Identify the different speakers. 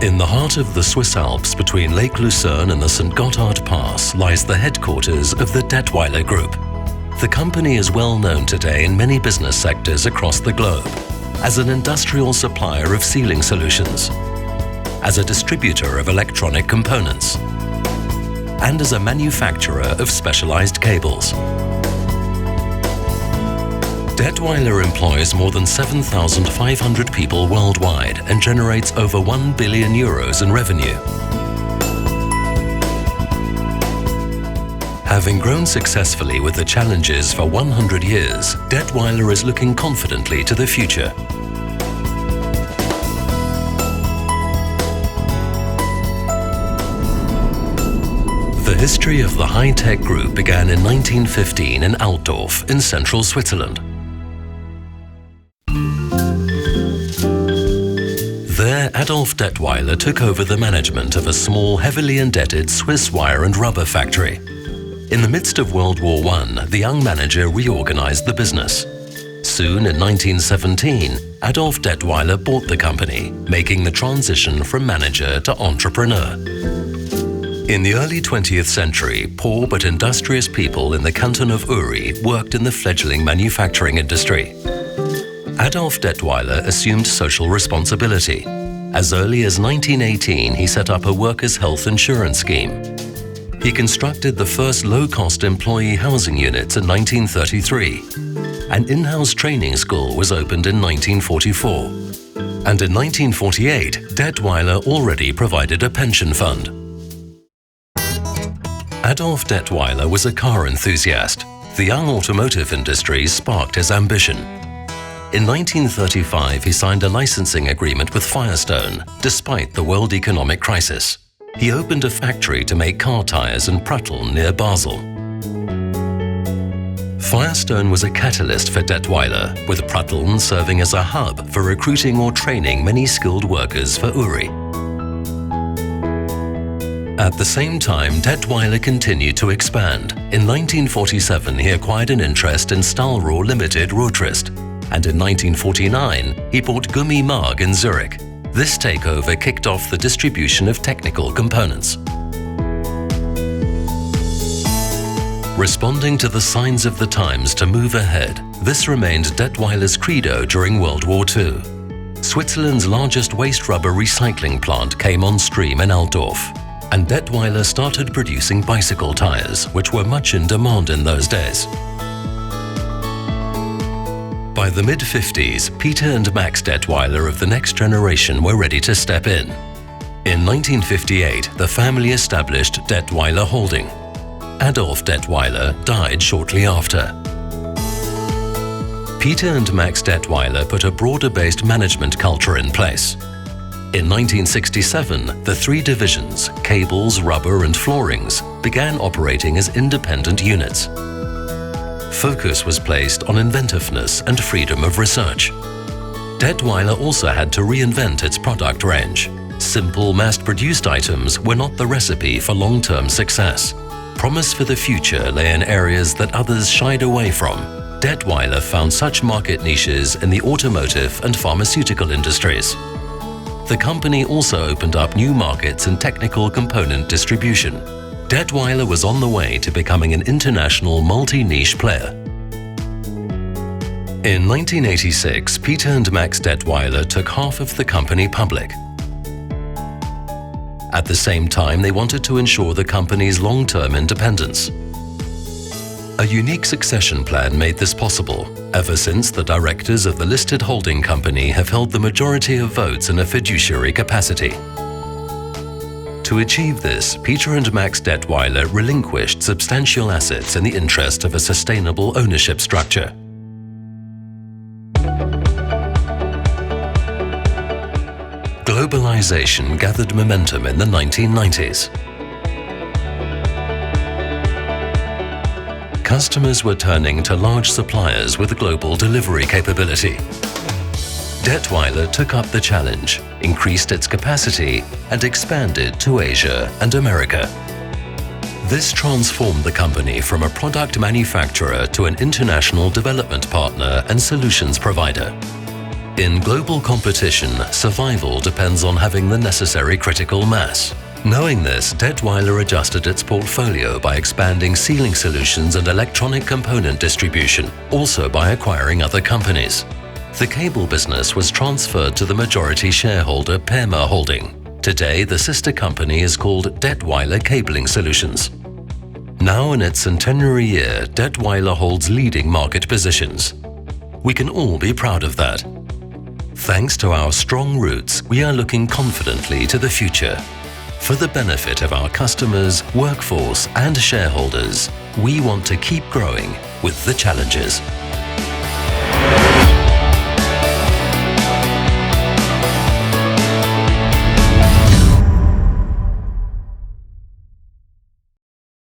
Speaker 1: In the heart of the Swiss Alps, between Lake Lucerne and the St. Gotthard Pass, lies the headquarters of the Datwyler Group. The company is well known today in many business sectors across the globe, as an industrial supplier of sealing solutions, as a distributor of electronic components, and as a manufacturer of specialized cables. Datwyler employs more than 7,500 people worldwide and generates over 1 billion euros in revenue. Having grown successfully with the challenges for 100 years, Datwyler is looking confidently to the future. The history of the high-tech group began in 1915 in Altdorf in central Switzerland. There, Adolf Datwyler took over the management of a small, heavily indebted Swiss wire and rubber factory. In the midst of World War I, the young manager reorganized the business. Soon, in 1917, Adolf Datwyler bought the company, making the transition from manager to entrepreneur. In the early 20th century, poor but industrious people in the canton of Uri worked in the fledgling manufacturing industry. Adolf Datwyler assumed social responsibility. As early as 1918, he set up a workers' health insurance scheme. He constructed the first low-cost employee housing units in 1933. An in-house training school was opened in 1944. And in 1948, Datwyler already provided a pension fund. Adolf Datwyler was a car enthusiast. The young automotive industry sparked his ambition. In 1935, he signed a licensing agreement with Firestone, despite the world economic crisis. He opened a factory to make car tires in Pratteln near Basel. Firestone was a catalyst for Datwyler, with Pratteln serving as a hub for recruiting or training many skilled workers for Uri. At the same time, Datwyler continued to expand. In 1947, he acquired an interest in Stahlrohr Limited Rotrist, and in 1949, he bought Gummi Mag in Zurich. This takeover kicked off the distribution of technical components. Responding to the signs of the times to move ahead, this remained Datwyler's credo during World War II. Switzerland's largest waste rubber recycling plant came on stream in Altdorf, and Datwyler started producing bicycle tires, which were much in demand in those days. By the mid-50s, Peter and Max Datwyler of the next generation were ready to step in. In 1958, the family established Datwyler Holding. Adolf Datwyler died shortly after. Peter and Max Datwyler put a broader-based management culture in place. In 1967, the three divisions, cables, rubber and floorings, began operating as independent units. Focus was placed on inventiveness and freedom of research. Datwyler also had to reinvent its product range. Simple, mass-produced items were not the recipe for long-term success. Promise for the future lay in areas that others shied away from. Datwyler found such market niches in the automotive and pharmaceutical industries. The company also opened up new markets in technical component distribution. Datwyler was on the way to becoming an international multi-niche player. In 1986, Peter and Max Datwyler took half of the company public. At the same time, they wanted to ensure the company's long-term independence. A unique succession plan made this possible. Ever since, the directors of the listed holding company have held the majority of votes in a fiduciary capacity. To achieve this, Peter and Max Datwyler relinquished substantial assets in the interest of a sustainable ownership structure. Globalization gathered momentum in the 1990s. Customers were turning to large suppliers with global delivery capability. Datwyler took up the challenge, increased its capacity, and expanded to Asia and America. This transformed the company from a product manufacturer to an international development partner and solutions provider. In global competition, survival depends on having the necessary critical mass. Knowing this, Datwyler adjusted its portfolio by expanding sealing solutions and electronic component distribution, also by acquiring other companies. The cable business was transferred to the majority shareholder Perma Holding. Today, the sister company is called Datwyler Cabling Solutions. Now in its centenary year, Datwyler holds leading market positions. We can all be proud of that. Thanks to our strong roots, we are looking confidently to the future. For the benefit of our customers, workforce and shareholders, we want to keep growing with the challenges.